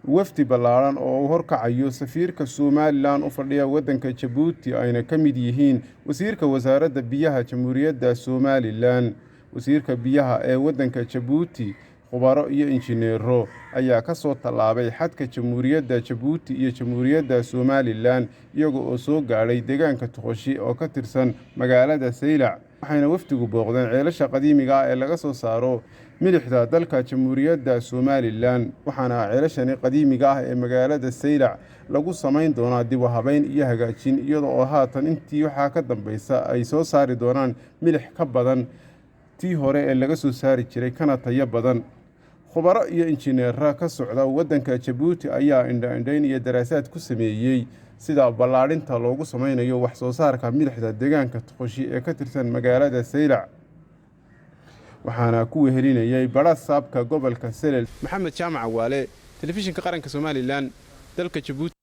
wafdi ballaaran oo horkacayo safiirka Somaliland u fadhiya waddanka Djibouti ayna ka mid yihiin wasiirka wasaaradda biyaha Jamhuuriyadda Somaliland, wasiirka biyaha ee waddanka Djibouti, khubaro iyo injineero ayaa ka soo tallaabay xadka Jamhuuriyadda Djibouti iyo Jamhuuriyadda Somaliland iyaga oo soo gaadhay deegaanka Toqoshi oo ka tirsan magaalada Saylac. waxayna wafdigu booqdeen ceelasha qadiimiga ah ee laga soo saaro milixda dalka Jamhuuriyadda Somaliland, waxaana ceelashani qadiimiga ah ee magaalada Saylac lagu samayn doonaa dib u habeyn iyo hagaajin iyada oo haatan intii waxa ka dambaysa ay soo saari doonaan milix ka badan tii hore ee laga soo saari jiray kana tayo badan. khubaro iyo injineero ka socda waddanka Djibouti ayaa indha-indhayn iyo daraasaad ku sameeyay sida ballaadhinta loogu samaynayo wax soo saarka milixda deegaanka Toqoshi ee ka tirsan magaalada Saylac, waxaana ku wehelinayay barasaabka gobolka Selel Maxamed Jaamac Waale, telefishinka qaranka Somaliland, dalka Djibouti.